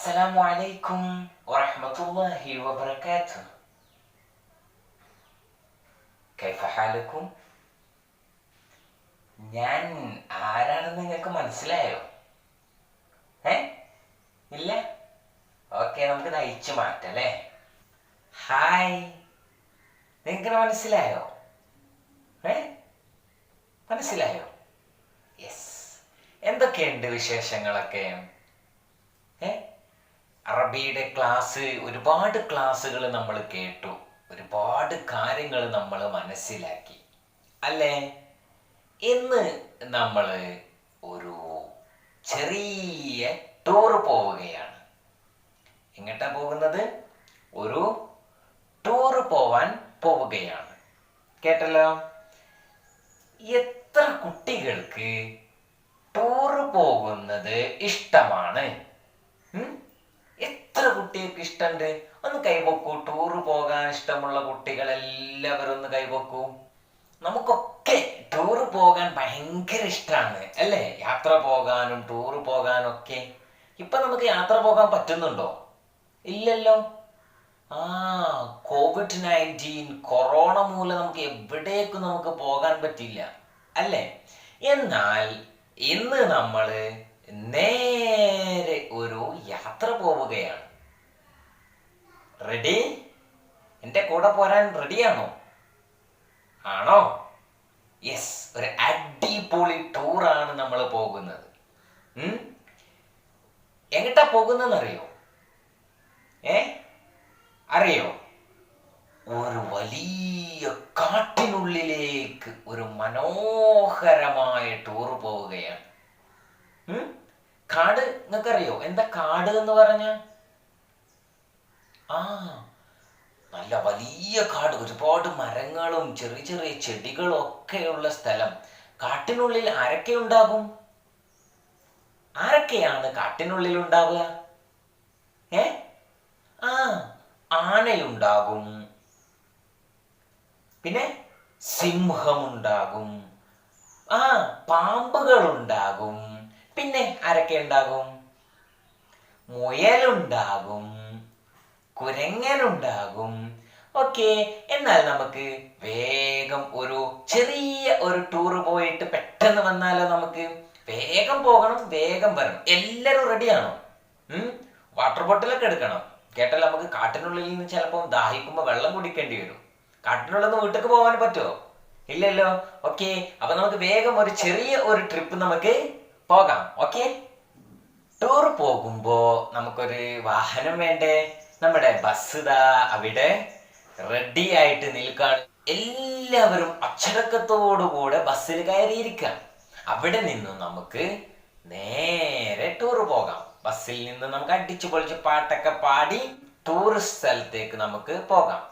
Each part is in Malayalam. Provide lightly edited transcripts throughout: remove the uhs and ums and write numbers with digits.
السلام عليكم ورحمة الله وبركاته. كيف حالكم? ഞാൻ ആരാണെന്ന് നിങ്ങൾക്ക് മനസ്സിലായോ? ഇല്ല? ഓക്കെ, നമുക്ക് നയിച്ചു മാറ്റാം അല്ലേ? ഹായ്, നിങ്ങൾക്ക് മനസ്സിലായോ? മനസ്സിലായോ? യെസ്. എന്തൊക്കെയുണ്ട് വിശേഷങ്ങളൊക്കെ? അറബിയുടെ ഒരുപാട് ക്ലാസ്സുകൾ നമ്മൾ കേട്ടു, ഒരുപാട് കാര്യങ്ങൾ നമ്മൾ മനസ്സിലാക്കി അല്ലേ? ഇന്ന് നമ്മൾ ഒരു ചെറിയ ടൂർ പോവുകയാണ്. എങ്ങോട്ടാ പോകുന്നത്? ഒരു ടൂർ പോവാൻ പോവുകയാണ്. കേട്ടല്ലോ? എത്ര കുട്ടികൾക്ക് ടൂർ പോകുന്നത് ഇഷ്ടമാണ്? എത്ര കുട്ടികൾക്ക് ഇഷ്ടമുണ്ട്? ഒന്ന് കൈവക്കൂ. ടൂർ പോകാൻ ഇഷ്ടമുള്ള കുട്ടികൾ എല്ലാവരും ഒന്ന് കൈവക്കൂ. നമുക്കൊക്കെ ടൂർ പോകാൻ ഭയങ്കര ഇഷ്ടമാണ് അല്ലേ? യാത്ര പോകാനും ടൂർ പോകാനും ഒക്കെ. ഇപ്പൊ നമുക്ക് യാത്ര പോകാൻ പറ്റുന്നുണ്ടോ? ഇല്ലല്ലോ. COVID-19 കൊറോണ മൂലം നമുക്ക് എവിടേക്കും നമുക്ക് പോകാൻ പറ്റില്ല അല്ലേ? എന്നാൽ ഇന്ന് നമ്മള് നേരെ ഒരു യാത്ര പോവുകയാണ്. റെഡി? എന്റെ കൂടെ പോരാൻ റെഡിയാണോ? ആണോ? യെസ്. ഒരു അടിപൊളി ടൂറാണ് നമ്മൾ പോകുന്നത്. എങ്ങട്ടാ പോകുന്നതെന്ന് അറിയോ? അറിയോ? ഒരു വലിയ കാട്ടിനുള്ളിലേക്ക് ഒരു മനോഹരമായ ടൂർ പോവുകയാണ്. കാട് നിങ്ങൾക്കറിയോ? എന്താ കാട് എന്ന് പറഞ്ഞ? നല്ല വലിയ കാട്, ഒരുപാട് മരങ്ങളും ചെറിയ ചെറിയ ചെടികളും ഒക്കെയുള്ള സ്ഥലം. കാട്ടിനുള്ളിൽ ആരൊക്കെ ഉണ്ടാകും? ആരൊക്കെയാണ് കാട്ടിനുള്ളിൽ ഉണ്ടാവുക? ആനയുണ്ടാകും, പിന്നെ സിംഹമുണ്ടാകും, പാമ്പുകളുണ്ടാകും, പിന്നെ ആരൊക്കെ ഉണ്ടാകും? മുയലുണ്ടാകും, കുരങ്ങനുണ്ടാകും. ഓക്കെ, എന്നാൽ നമുക്ക് വേഗം ഒരു ചെറിയ ഒരു ടൂർ പോയിട്ട് പെട്ടെന്ന് വന്നാലോ? നമുക്ക് വേഗം പോകണം, വേഗം വരണം. എല്ലാരും റെഡിയാണോ? വാട്ടർ ബോട്ടിലൊക്കെ എടുക്കണം. കേട്ടല്ലോ? നമുക്ക് കാട്ടിനുള്ളിൽ നിന്ന് ചിലപ്പോൾ ദാഹിക്കുമ്പോൾ വെള്ളം കുടിക്കേണ്ടി വരും. കാട്ടിനുള്ളിൽ നിന്ന് വീട്ടിലേക്ക് പോകാൻ പറ്റുമോ? ഇല്ലല്ലോ. ഓക്കെ, അപ്പൊ നമുക്ക് വേഗം ഒരു ചെറിയ ഒരു ട്രിപ്പ് നമുക്ക് പോകാം. ഓക്കെ, ടൂർ പോകുമ്പോ നമുക്കൊരു വാഹനം വേണ്ടേ? നമ്മുടെ ബസ് അവിടെ റെഡി ആയിട്ട് നിൽക്കാണ്. എല്ലാവരും അച്ചടക്കത്തോടുകൂടെ ബസ്സിൽ കയറിയിരിക്കാം. അവിടെ നിന്നും നമുക്ക് നേരെ ടൂർ പോകാം. ബസ്സിൽ നിന്ന് നമുക്ക് അടിച്ചു പൊളിച്ച് പാട്ടൊക്കെ പാടി ടൂറിസ്റ്റ് സ്ഥലത്തേക്ക് നമുക്ക് പോകാം.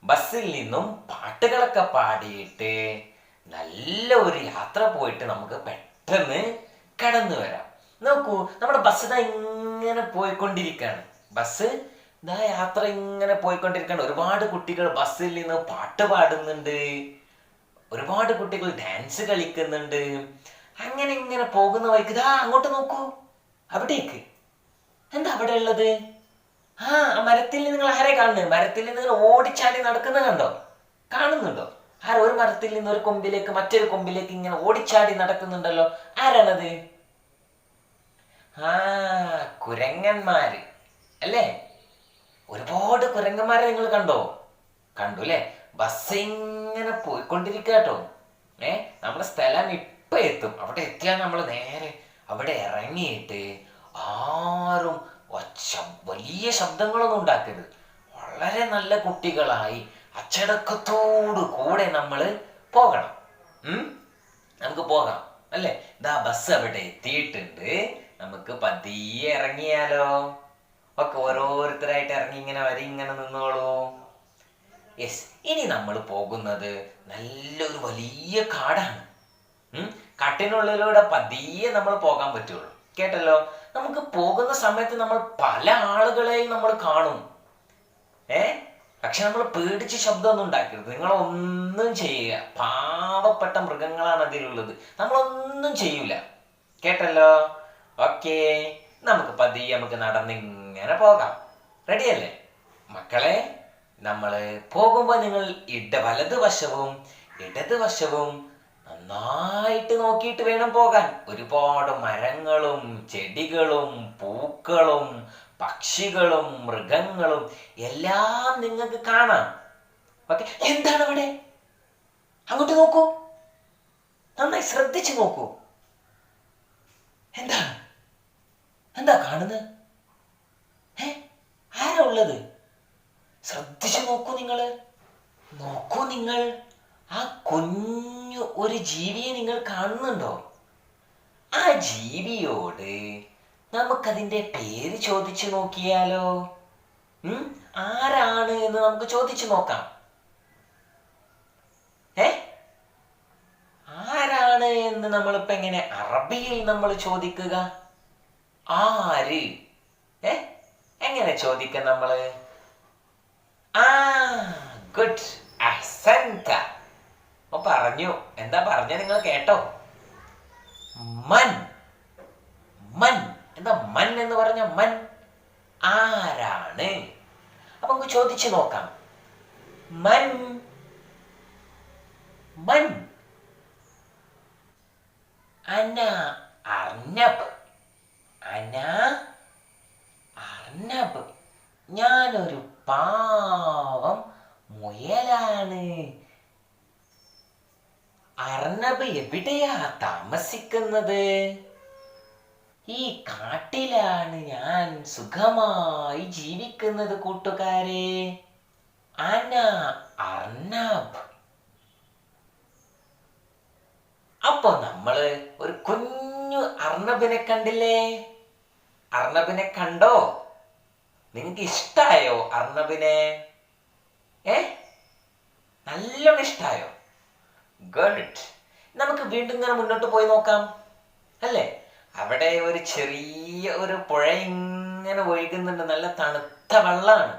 ബസ്സിൽ നിന്നും പാട്ടുകളൊക്കെ പാടിയിട്ട് നല്ല ഒരു യാത്ര പോയിട്ട് നമുക്ക് പെട്ടെന്ന് കടന്നു വരാം. നോക്കൂ, നമ്മുടെ ബസ് ഇങ്ങനെ പോയിക്കൊണ്ടിരിക്കുകയാണ്. ബസ് യാത്ര ഇങ്ങനെ പോയിക്കൊണ്ടിരിക്കുകയാണ്. ഒരുപാട് കുട്ടികൾ ബസ്സിൽ നിന്ന് പാട്ട് പാടുന്നുണ്ട്, ഒരുപാട് കുട്ടികൾ ഡാൻസ് കളിക്കുന്നുണ്ട്. അങ്ങനെ ഇങ്ങനെ പോകുന്ന വഴിക്ക് അങ്ങോട്ട് നോക്കൂ, അവിടേക്ക്. എന്താ അവിടെ ഉള്ളത്? മരത്തിൽ നിങ്ങൾ ആരെ കാണുന്നത്? മരത്തിൽ നിങ്ങൾ ഓടിച്ചാടി നടക്കുന്നത് കണ്ടോ? കാണുന്നുണ്ടോ? ഒരു മരത്തിൽ നിന്ന് ഒരു കൊമ്പിലേക്ക് മറ്റൊരു കൊമ്പിലേക്ക് ഇങ്ങനെ ഓടിച്ചാടി നടക്കുന്നുണ്ടല്ലോ. ആരാണത്? കുരങ്ങന്മാര് അല്ലേ? ഒരുപാട് കുരങ്ങന്മാരെ നിങ്ങൾ കണ്ടോ? കണ്ടു അല്ലേ? ബസ് ഇങ്ങനെ പോയിക്കൊണ്ടിരിക്കാട്ടോ. നമ്മുടെ സ്ഥലം ഇപ്പൊ എത്തും. അവിടെ എത്തിയാൽ നമ്മൾ നേരെ അവിടെ ഇറങ്ങിയിട്ട് ആരും വലിയ ശബ്ദങ്ങളൊന്നും ഉണ്ടാക്കരുത്. വളരെ നല്ല കുട്ടികളായി അച്ചടക്കത്തോടു കൂടെ നമ്മൾ പോകണം. നമുക്ക് പോകാം അല്ലേ? ബസ് അവിടെ എത്തിയിട്ടുണ്ട്. നമുക്ക് പതിയെ ഇറങ്ങിയാലോ? ഒക്കെ ഓരോരുത്തരായിട്ട് ഇറങ്ങി ഇങ്ങനെ ഇങ്ങനെ നിന്നോളൂ. യെസ്. ഇനി നമ്മൾ പോകുന്നത് നല്ലൊരു വലിയ കാടാണ്. കാട്ടിനുള്ളിലൂടെ പതിയെ നമ്മൾ പോകാൻ പറ്റുള്ളൂ. കേട്ടല്ലോ? നമുക്ക് പോകുന്ന സമയത്ത് നമ്മൾ പല ആളുകളെയും നമ്മൾ കാണും. പക്ഷെ നമ്മൾ പേടിച്ച് ശബ്ദമൊന്നും ഉണ്ടാക്കരുത്. നിങ്ങളൊന്നും ചെയ്യുക. പാവപ്പെട്ട മൃഗങ്ങളാണ് അതിലുള്ളത്. നമ്മളൊന്നും ചെയ്യൂല. കേട്ടല്ലോ? ഓക്കെ, നമുക്ക് പതിയെ നമുക്ക് നടന്നിങ്ങനെ പോകാം. റെഡിയല്ലേ മക്കളെ? നമ്മൾ പോകുമ്പോൾ നിങ്ങൾ വലതുവശവും ഇടതുവശവും നന്നായിട്ട് നോക്കിയിട്ട് വേണം പോകാൻ. ഒരുപാട് മരങ്ങളും ചെടികളും പൂക്കളും പക്ഷികളും മൃഗങ്ങളും എല്ലാം നിങ്ങൾക്ക് കാണാം. ഓക്കെ, എന്താണ് അവിടെ? അങ്ങോട്ട് നോക്കൂ, നന്നായി ശ്രദ്ധിച്ചു നോക്കൂ. എന്താണ് എന്താ കാണുന്നത്? ആരാ ഉള്ളത്? ശ്രദ്ധിച്ചു നോക്കൂ നിങ്ങൾ. ആ കുഞ്ഞു ഒരു ജീവിയെ നിങ്ങൾ കാണുന്നുണ്ടോ? ആ ജീവിയോട് നമുക്കതിന്റെ പേര് ചോദിച്ചു നോക്കിയാലോ? ആരാണ് എന്ന് നമുക്ക് ചോദിച്ചു നോക്കാം. ആരാണ് എന്ന് നമ്മളിപ്പോ എങ്ങനെ അറബിയിൽ നമ്മൾ ചോദിക്കുക? ആര്? എങ്ങനെ ചോദിക്ക നമ്മള്? ഗുഡ്, അഹ്സൻത. പറഞ്ഞു. എന്താ പറഞ്ഞ നിങ്ങൾ കേട്ടോ? മൻ. എന്താ മൻ എന്ന് പറഞ്ഞ? മൻ ആരാണ്? അപ്പൊ നമുക്ക് ചോദിച്ചു നോക്കാം. മൻ അന അർനബ്. ഞാനൊരു പാവം മുയലാണ്. അർനബ് എവിടെയാ താമസിക്കുന്നത്? ഈ കാട്ടിലാണ് ഞാൻ സുഖമായി ജീവിക്കുന്നത് കൂട്ടുകാരെ. അന അർനബ്. അപ്പൊ നമ്മള് ഒരു കുഞ്ഞു അർണബിനെ കണ്ടില്ലേ? അർണബിനെ കണ്ടോ? നിങ്ങക്ക് ഇഷ്ടായോ അർണബിനെ? നല്ലോണം ഇഷ്ടായോ? ഗുഡ്. നമുക്ക് വീണ്ടും ഇങ്ങനെ മുന്നോട്ട് പോയി നോക്കാം അല്ലേ? അവിടെ ഒരു ചെറിയ ഒരു പുഴ ഇങ്ങനെ ഒഴുകുന്നുണ്ട്. നല്ല തണുത്ത വെള്ളമാണ്.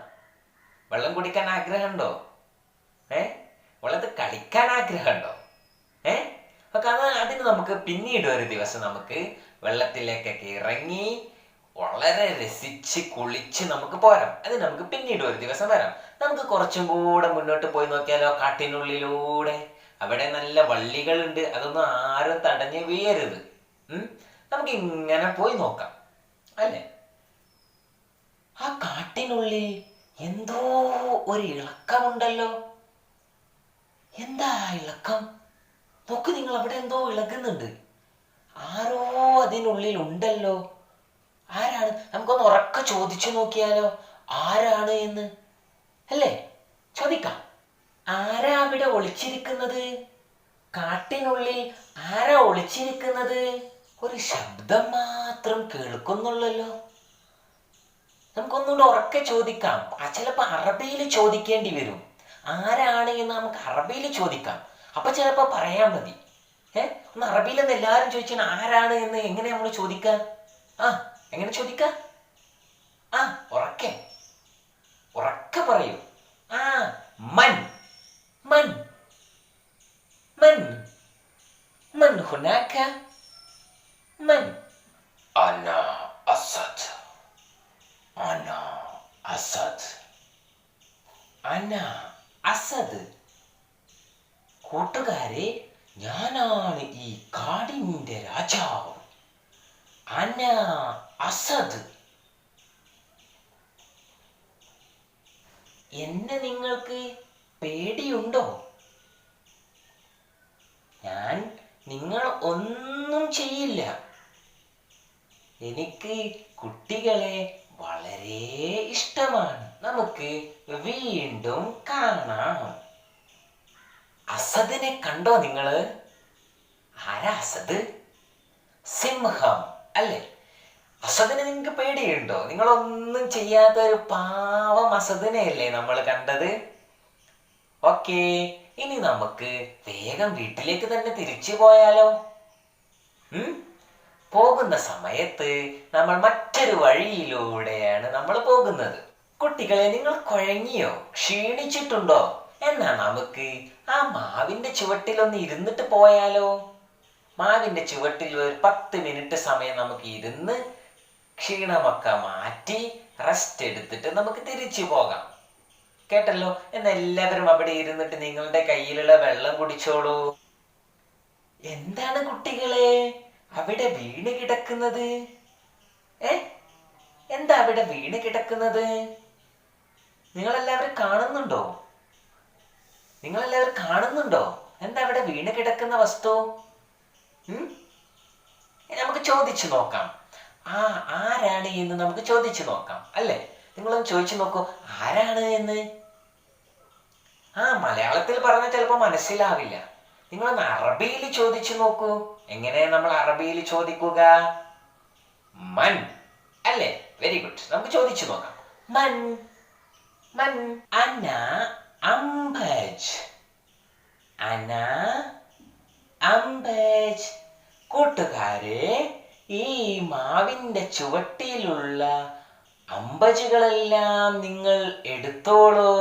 വെള്ളം കുടിക്കാൻ ആഗ്രഹമുണ്ടോ? വെള്ളത്തിൽ കളിക്കാൻ ആഗ്രഹമുണ്ടോ? അതിന് നമുക്ക് പിന്നീട് ഒരു ദിവസം നമുക്ക് വെള്ളത്തിലേക്കൊക്കെ ഇറങ്ങി വളരെ രസിച്ച് കുളിച്ച് നമുക്ക് പോരാം. അത് നമുക്ക് പിന്നീട് ഒരു ദിവസം വരാം. നമുക്ക് കുറച്ചും കൂടെ മുന്നോട്ട് പോയി നോക്കിയാലോ? കാട്ടിനുള്ളിലൂടെ. അവിടെ നല്ല വള്ളികളുണ്ട്. അതൊന്നും ആരും തടഞ്ഞ് വീഴരുത്. നമുക്ക് ഇങ്ങനെ പോയി നോക്കാം അല്ലേ? ആ കാട്ടിനുള്ളിൽ എന്തോ ഒരു ഇളക്കമുണ്ടല്ലോ. എന്താ ഇളക്കം? നോക്ക് നിങ്ങൾ, അവിടെ എന്തോ ഇളകുന്നുണ്ട്. ആരോ അതിനുള്ളിൽ ഉണ്ടല്ലോ. ആരാണ്? നമുക്കൊന്ന് ഉറക്കെ ചോദിച്ചു നോക്കിയാലോ ആരാണ് എന്ന് അല്ലേ? ചോദിക്കാം. ആരാ അവിടെ ഒളിച്ചിരിക്കുന്നത്? കാട്ടിനുള്ളിൽ ആരാ ഒളിച്ചിരിക്കുന്നത്? ഒരു ശബ്ദം മാത്രം കേൾക്കുന്നുള്ളല്ലോ. നമുക്കൊന്നുകൂടെ ഉറക്കെ ചോദിക്കാം. ചിലപ്പോ അറബിയിൽ ചോദിക്കേണ്ടി വരും. ആരാണ് എന്ന് നമുക്ക് അറബിയിൽ ചോദിക്കാം. അപ്പൊ ചിലപ്പോ പറയാൻ മതി. ഒന്ന് അറബിയിലെന്ന് എല്ലാരും ചോദിച്ചാൽ ആരാണ് എന്ന് എങ്ങനെ നമ്മൾ ചോദിക്ക? എങ്ങനെ ചോദിക്ക? ഉറക്കെ പറയൂ. മൻ മൻ മൻ മൻ ഹുനാക മൻ. അന അസദ്. അന അസദ്. അന അസദ്. കൂട്ടുകാരെ, ഞാനാണ് ഈ കാടിന്റെ രാജാവ്. അന അസദ്. എന്നെ നിങ്ങൾക്ക് പേടിയുണ്ടോ? ഞാൻ നിങ്ങൾ ഒന്നും ചെയ്യില്ല. എനിക്ക് കുട്ടികളെ വളരെ ഇഷ്ടമാണ്. നമുക്ക് വീണ്ടും കാണാം. അസദിനെ കണ്ടോ നിങ്ങള്? ആരാ അസദ്? സിംഹം അല്ലേ? അസദിനെ നിങ്ങൾക്ക് പേടിയുണ്ടോ? നിങ്ങളൊന്നും ചെയ്യാത്ത ഒരു പാവം അസദിനെയല്ലേ നമ്മൾ കണ്ടത്? ഓക്കേ, ഇനി നമുക്ക് വേഗം വീട്ടിലേക്ക് തന്നെ തിരിച്ചു പോയാലോ? പോകുന്ന സമയത്ത് നമ്മൾ മറ്റൊരു വഴിയിലൂടെയാണ് നമ്മൾ പോകുന്നത്. കുട്ടികളെ, നിങ്ങൾ കുഴങ്ങിയോ? ക്ഷീണിച്ചിട്ടുണ്ടോ? എന്നാ നമുക്ക് ആ മാവിന്റെ ചുവട്ടിലൊന്ന് ഇരുന്നിട്ട് പോയാലോ? മാവിന്റെ ചുവട്ടിൽ ഒരു 10 മിനിറ്റ് സമയം നമുക്ക് ഇരുന്ന് ക്ഷീണമൊക്കെ മാറ്റി റെസ്റ്റ് എടുത്തിട്ട് നമുക്ക് തിരിച്ചു പോകാം. കേട്ടല്ലോ? എന്ന് എല്ലാവരും അവിടെ ഇരുന്നിട്ട് നിങ്ങളുടെ കയ്യിലുള്ള വെള്ളം കുടിച്ചോളൂ. എന്താണ് കുട്ടികളെ അവിടെ വീണ് കിടക്കുന്നത്? എന്താ അവിടെ വീണ് കിടക്കുന്നത്? നിങ്ങളെല്ലാവരും കാണുന്നുണ്ടോ? എന്താ അവിടെ വീണ് കിടക്കുന്ന വസ്തു? നമുക്ക് ചോദിച്ചു നോക്കാം. ആരാണ് എന്ന് നമുക്ക് ചോദിച്ചു നോക്കാം, അല്ലേ? നിങ്ങളൊന്ന് ചോദിച്ചു നോക്കൂ, ആരാണ് എന്ന്. മലയാളത്തിൽ പറഞ്ഞാൽ ചിലപ്പോൾ മനസ്സിലാവില്ല. നിങ്ങളൊന്ന് അറബിയിൽ ചോദിച്ചു നോക്കൂ. എങ്ങനെ നമ്മൾ അറബിയിൽ ചോദിക്കുക? മൻ, അല്ലേ? Very good. നമുക്ക് ചോദിച്ചു നോക്കാം. മൻ മൻ അന അംബജ്. കൂട്ടുകാരെ, ഈ മാവിന്റെ ചുവട്ടിലുള്ള അമ്പജുകളെല്ലാം നിങ്ങൾ എടുത്തോളൂ.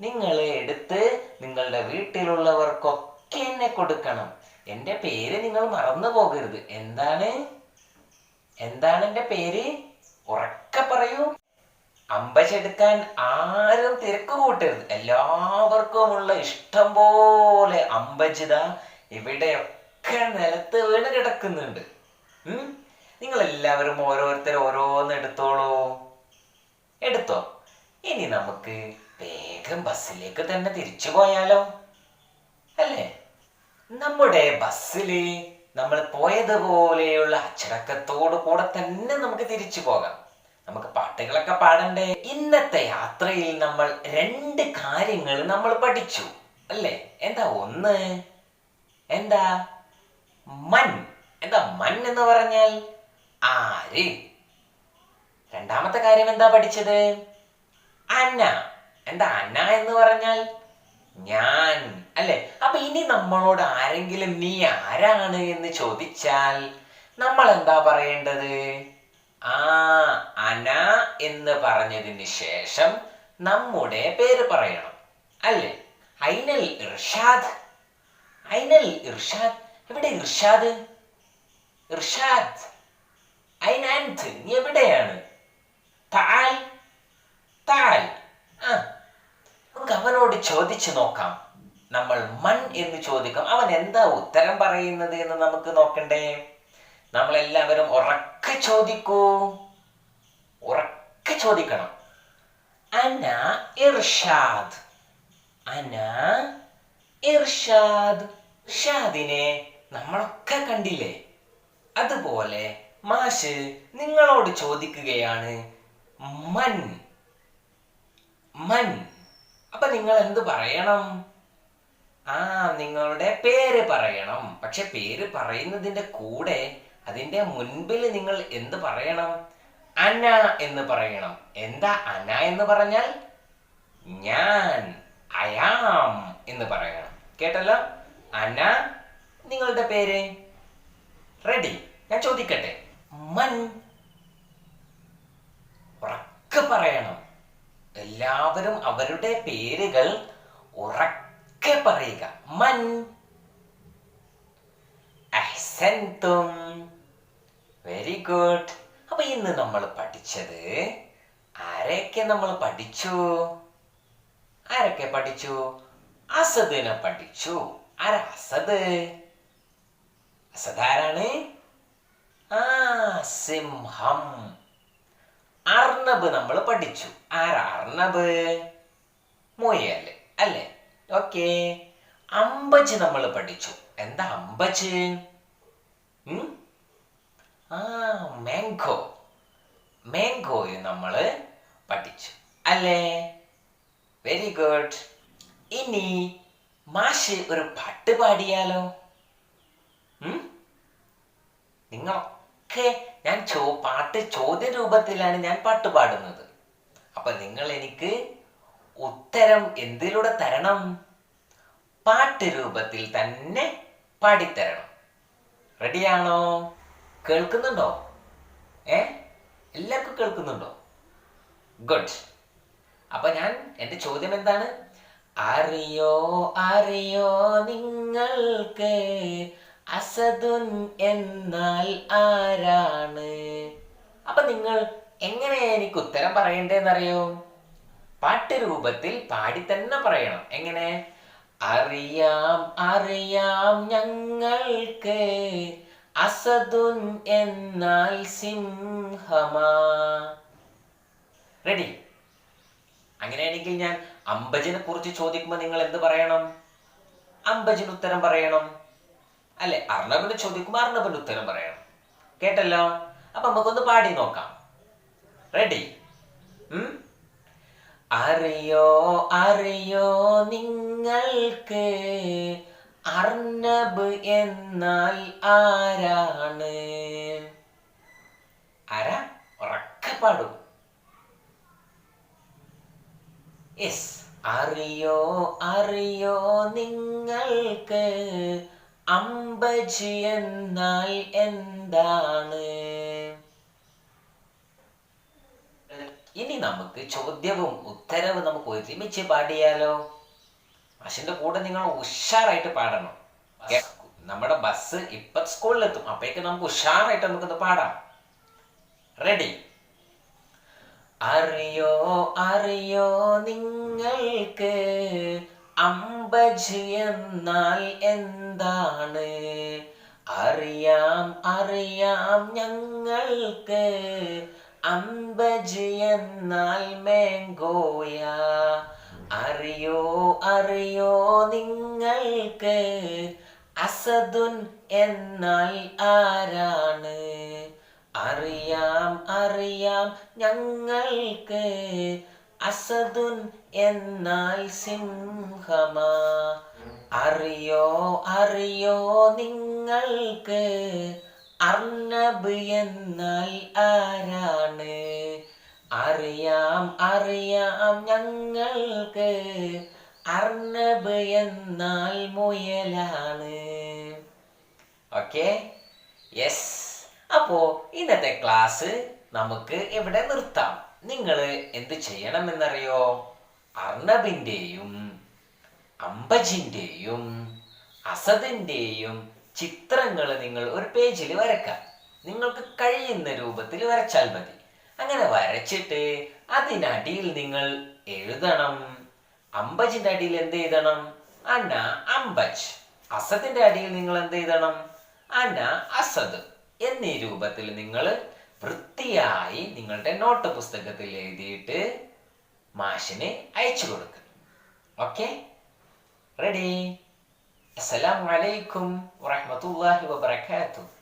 നിങ്ങൾ എടുത്ത് നിങ്ങളുടെ വീട്ടിലുള്ളവർക്കൊക്കെ എന്നെ കൊടുക്കണം. എൻ്റെ പേര് നിങ്ങൾ മറന്നു പോകരുത്. എന്താണ് എൻ്റെ പേര്? ഉറക്കെ പറയൂ. അമ്പജെടുക്കാൻ ആരും തിരക്ക് കൂട്ടരുത്. എല്ലാവർക്കുമുള്ള ഇഷ്ടം പോലെ അമ്പജിത ഇവിടെയൊക്കെ നിലത്ത് വീണ് കിടക്കുന്നുണ്ട്. നിങ്ങൾ എല്ലാവരും ഓരോന്ന് എടുത്തോ. ഇനി നമുക്ക് വേഗം ബസ്സിലേക്ക് തന്നെ തിരിച്ചു പോയാലോ, അല്ലേ? നമ്മുടെ ബസ്സില് നമ്മൾ പോയതുപോലെയുള്ള അച്ചടക്കത്തോടു കൂടെ തന്നെ നമുക്ക് തിരിച്ചു പോകാം. നമുക്ക് പാട്ടുകളൊക്കെ പാടണ്ടേ? ഇന്നത്തെ യാത്രയിൽ നമ്മൾ 2 കാര്യങ്ങൾ നമ്മൾ പഠിച്ചു, അല്ലേ? എന്താ മൻ എന്ന് പറഞ്ഞാൽ ആര്? രണ്ടാമത്തെ കാര്യം എന്താ പഠിച്ചത്? അന എന്ന് പറഞ്ഞാൽ ഞാൻ, അല്ലേ? അപ്പൊ ഇനി നമ്മളോട് ആരെങ്കിലും നീ ആരാണ് എന്ന് ചോദിച്ചാൽ നമ്മൾ എന്താ പറയേണ്ടത്? അന എന്ന് പറഞ്ഞതിന് ശേഷം നമ്മുടെ പേര് പറയണം, അല്ലേ? ഐനൽ ഇർഷാദ്. എവിടെ ഇർഷാദ്? ഐന അൻത്, നീ എവിടെയാണ്? തആൽ. നമുക്ക് അവനോട് ചോദിച്ചു നോക്കാം. നമ്മൾ മൻ എന്ന് ചോദിക്കാം. അവൻ എന്താ ഉത്തരം പറയുന്നത് എന്ന് നമുക്ക് നോക്കണ്ടേ? നമ്മളെല്ലാവരും ഉറക്കെ ചോദിക്കണം. അന ഇർഷാദ്. ഇർഷാദിനെ നമ്മളൊക്കെ കണ്ടില്ലേ? അതുപോലെ മാഷ് നിങ്ങളോട് ചോദിക്കുകയാണ്, മൻ. അപ്പൊ നിങ്ങൾ എന്ത് പറയണം? നിങ്ങളുടെ പേര് പറയണം. പക്ഷെ പേര് പറയുന്നതിന്റെ കൂടെ അതിന്റെ മുൻപിൽ നിങ്ങൾ എന്ത് പറയണം? അന എന്ന് പറയണം. എന്താ അന എന്ന് പറഞ്ഞാൽ? ഞാൻ, അയാം എന്ന് പറയണം. കേട്ടല്ലോ? അന, നിങ്ങളുടെ പേര്. റെഡി? ഞാൻ ചോദിക്കട്ടെ. മൻ. ഉറക്കെ പറയണം. എല്ലാവരും അവരുടെ പേരുകൾ ഉറക്കെ പറയുക. മൻ. അഹ്സൻതും. Very good. അപ്പൊ ഇന്ന് നമ്മൾ പഠിച്ചത് ആരൊക്കെ നമ്മൾ പഠിച്ചു? അസദിനെ പഠിച്ചു. ആരാ അസദ്? ആരാണ്? സിംഹം. അർണബ് നമ്മൾ പഠിച്ചു. ആരാ അർണബ്? മുയൽ, അല്ലേ? ഓക്കെ. അമ്പജ് നമ്മൾ പഠിച്ചു. എന്താ അമ്പജ്? മാംഗോയും നമ്മൾ പഠിച്ചു, അല്ലേ? Very good. ഇനി മാഷ് ഒരു പാട്ട് പാടിയാലോ? നിങ്ങളൊക്കെ ഞാൻ പാട്ട് ചോദ്യ രൂപത്തിലാണ് ഞാൻ പാട്ട് പാടുന്നത്. അപ്പൊ നിങ്ങൾ എനിക്ക് ഉത്തരം എന്തിലൂടെ തരണം? പാട്ട് രൂപത്തിൽ തന്നെ പാടിത്തരണം. റെഡിയാണോ? കേൾക്കുന്നുണ്ടോ? എല്ലാവർക്കും കേൾക്കുന്നുണ്ടോ? ഗുഡ്. അപ്പൊ എന്റെ ചോദ്യം എന്താണ്? അറിയോ നിങ്ങൾക്ക് അസദുൻ എന്നാൽ ആരാണ്? അപ്പൊ നിങ്ങൾ എങ്ങനെയാ എനിക്ക് ഉത്തരം പറയണ്ടേന്നറിയോ? പാട്ടുരൂപത്തിൽ പാടി തന്നെ പറയണം. എങ്ങനെ? അറിയാം അറിയാം ഞങ്ങൾക്ക് അസദുൻ എന്നാൽ സിംഹമാ. റെഡി? അങ്ങനെയാണെങ്കിൽ ഞാൻ അമ്പജിനെ കുറിച്ച് ചോദിക്കുമ്പോൾ നിങ്ങൾ എന്ത് പറയണം? അമ്പജിന് ഉത്തരം പറയണം അല്ലെ? അർണബിന് ചോദിക്കുമ്പോൾ അർണബിന് ഉത്തരം പറയണം. കേട്ടല്ലോ? അപ്പൊ നമുക്കൊന്ന് പാടി നോക്കാം. റെഡി? അറിയോ അറിയോ നിങ്ങൾക്ക് അർണബ് എന്നാൽ ആരാണ്? ആരാ? ഉറക്കെ പാടും. യെസ്. അറിയോ അറിയോ നിങ്ങൾക്ക് അമ്പജ് എന്നാൽ എന്താണ്? ഇനി നമുക്ക് ചോദ്യവും ഉത്തരവും നമുക്ക് ഒരുമിച്ച് പാടിയാലോ? മാഷിന്റെ കൂടെ നിങ്ങൾ ഉഷാറായിട്ട് പാടണം. നമ്മുടെ ബസ് ഇപ്പൊ സ്കൂളിലെത്തും. അപ്പോഴേക്ക് നമുക്ക് ഉഷാറായിട്ട് നമുക്കൊന്ന് പാടാം. റെഡി? അറിയോ അറിയോ നിങ്ങൾക്ക് അമ്പജ് എന്നാൽ എന്താണ്? അറിയാം അറിയാം ഞങ്ങൾക്ക് അമ്പജ് എന്നാൽ മാംഗോയ. അറിയോ അറിയോ നിങ്ങൾക്ക് അസദുൻ എന്നാൽ ആരാണ്? അറിയാം അറിയാം ഞങ്ങൾക്ക് അസദുൻ എന്നാൽ സിംഹമാ. അറിയോ അറിയോ നിങ്ങൾക്ക് അർണബ് എന്നാൽ ആരാണ്? അറിയാം അറിയാം ഞങ്ങൾക്ക് അർണബ് എന്നാൽ മുയലാണ്. ഓക്കെ? യെസ്. അപ്പോ ഇന്നത്തെ ക്ലാസ് നമുക്ക് ഇവിടെ നിർത്താം. നിങ്ങൾ എന്ത് ചെയ്യണമെന്നറിയോ? അർണബിന്റെയും അമ്പജിന്റെയും അസദിന്റെയും ചിത്രങ്ങൾ നിങ്ങൾ ഒരു പേജിൽ വരക്കാം. നിങ്ങൾക്ക് കഴിയുന്ന രൂപത്തിൽ വരച്ചാൽ മതി. അങ്ങനെ വരച്ചിട്ട് അതിനടിയിൽ നിങ്ങൾ എഴുതണം. അമ്പജിന്റെ അടിയിൽ എന്ത് എഴുതണം? അന അമ്പജ്. അസദിന്റെ അടിയിൽ നിങ്ങൾ എന്ത് എഴുതണം? അന അസദ് എന്നീ രൂപത്തിൽ നിങ്ങൾ വൃത്തിയായി നിങ്ങളുടെ നോട്ട് പുസ്തകത്തിൽ എഴുതിയിട്ട് മാഷിന് അയച്ചു കൊടുക്കുക. ഓക്കെ? റെഡി? അസ്സലാമു അലൈക്കും വറഹ്മത്തുള്ളാഹി വബറകാതുഹു.